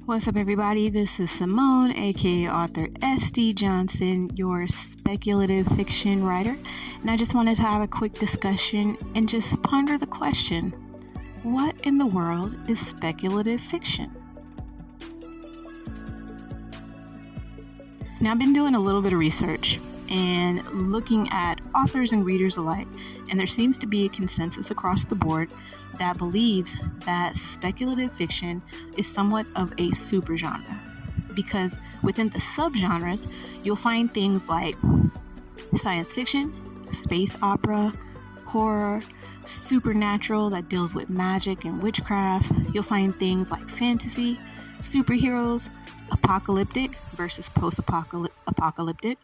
What's up, everybody? This is Simone, aka author S.D. Johnson, your speculative fiction writer, and I just wanted to have a quick discussion and just ponder the question, what in the world is speculative fiction? Now, I've been doing a little bit of research and looking at authors and readers alike, and there seems to be a consensus across the board that believes that speculative fiction is somewhat of a supergenre, because within the subgenres, you'll find things like science fiction, space opera, horror, supernatural that deals with magic and witchcraft. You'll find things like fantasy, superheroes, apocalyptic versus post-apocalyptic.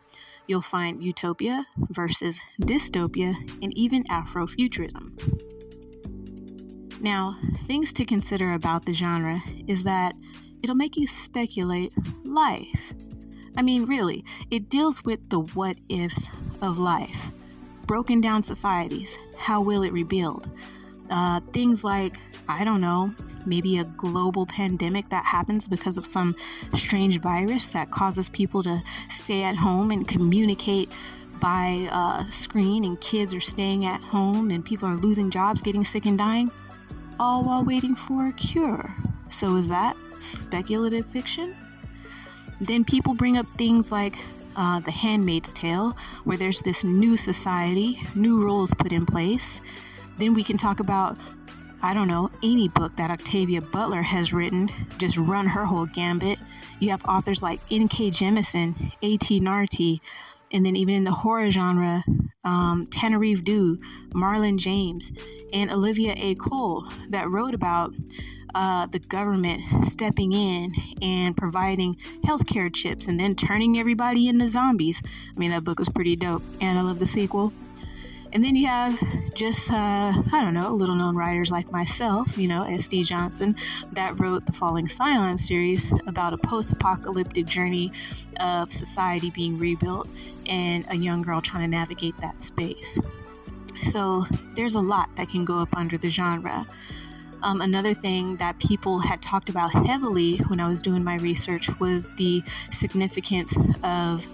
You'll find utopia versus dystopia, and even Afrofuturism. Now, things to consider about the genre is that it'll make you speculate life. I mean, really, it deals with the what ifs of life. Broken down societies, how will it rebuild? Things like, I don't know, maybe a global pandemic that happens because of some strange virus that causes people to stay at home and communicate by screen, and kids are staying at home and people are losing jobs, getting sick and dying, all while waiting for a cure. So is that speculative fiction? Then people bring up things like The Handmaid's Tale, where there's this new society, new rules put in place. Then we can talk about, I don't know, any book that Octavia Butler has written, just run her whole gambit. You have authors like N.K. Jemisin, A.T. Nartey, and then even in the horror genre, Tanarive Due, Marlon James, and Olivia A. Cole that wrote about the government stepping in and providing healthcare chips and then turning everybody into zombies. I mean, that book was pretty dope, and I love the sequel. And then you have just, little known writers like myself, S.D. Johnson, that wrote the Falling Scion series about a post-apocalyptic journey of society being rebuilt and a young girl trying to navigate that space. So there's a lot that can go up under the genre. Another thing that people had talked about heavily when I was doing my research was the significance of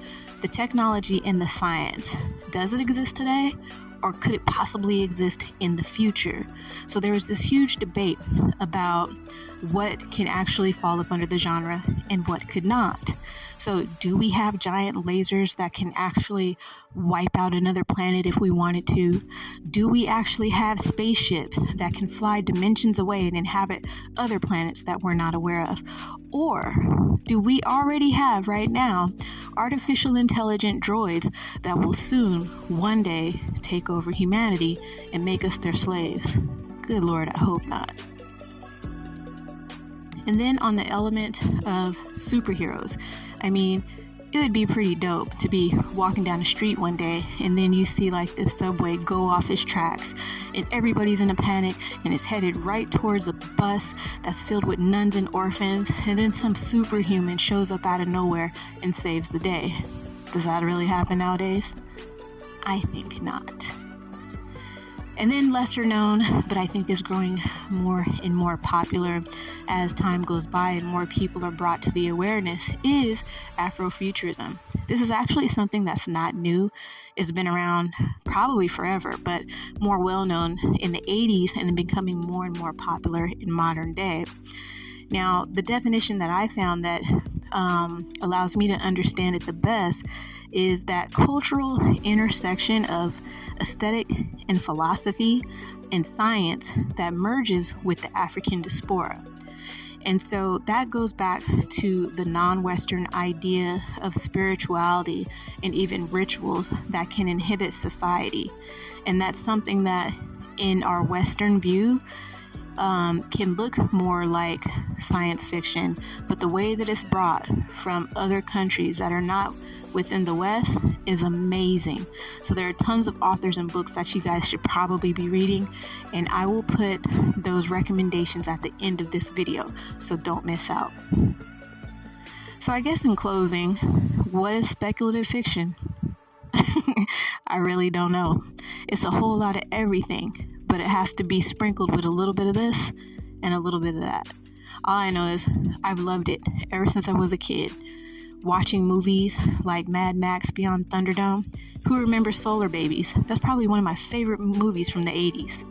the technology and the science. Does it exist today? Or could it possibly exist in the future? So there was this huge debate about what can actually fall up under the genre and what could not. So do we have giant lasers that can actually wipe out another planet if we wanted to? Do we actually have spaceships that can fly dimensions away and inhabit other planets that we're not aware of? Or do we already have right now artificial intelligent droids that will soon, one day, take over humanity and make us their slaves? Good Lord, I hope not. And then on the element of superheroes, I mean, it would be pretty dope to be walking down the street one day and then you see like this subway go off its tracks and everybody's in a panic and it's headed right towards a bus that's filled with nuns and orphans, and then some superhuman shows up out of nowhere and saves the day. Does that really happen nowadays? I think not. And then lesser known, but I think is growing more and more popular as time goes by and more people are brought to the awareness, is Afrofuturism. This is actually something that's not new. It's been around probably forever, but more well-known in the 80s and then becoming more and more popular in modern day. Now, the definition that I found that allows me to understand it the best is that cultural intersection of aesthetic and philosophy and science that merges with the African diaspora. And so that goes back to the non-Western idea of spirituality and even rituals that can inhibit society. And that's something that in our Western view can look more like science fiction, but the way that it's brought from other countries that are not within the West is amazing. So there are tons of authors and books that you guys should probably be reading, and I will put those recommendations at the end of this video, so don't miss out. So I guess in closing, what is speculative fiction? I really don't know. It's a whole lot of everything, but it has to be sprinkled with a little bit of this and a little bit of that. All I know is I've loved it ever since I was a kid. Watching movies like Mad Max Beyond Thunderdome. Who remembers Solar Babies? That's probably one of my favorite movies from the 80s.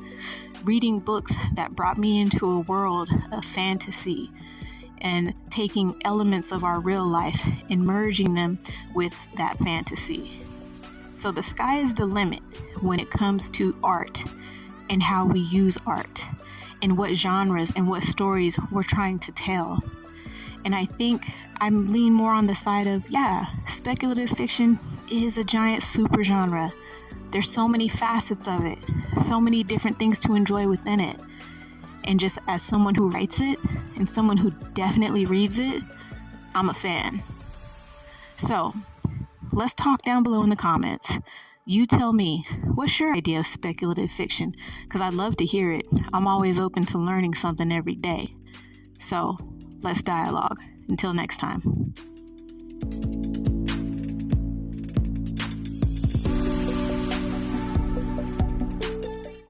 Reading books that brought me into a world of fantasy and taking elements of our real life and merging them with that fantasy. So the sky is the limit when it comes to art and how we use art and what genres and what stories we're trying to tell. And I think I'm lean more on the side of, speculative fiction is a giant super genre. There's so many facets of it, so many different things to enjoy within it. And just as someone who writes it and someone who definitely reads it, I'm a fan. So let's talk down below in the comments. You tell me, what's your idea of speculative fiction? Because I'd love to hear it. I'm always open to learning something every day. So let's dialogue. Until next time.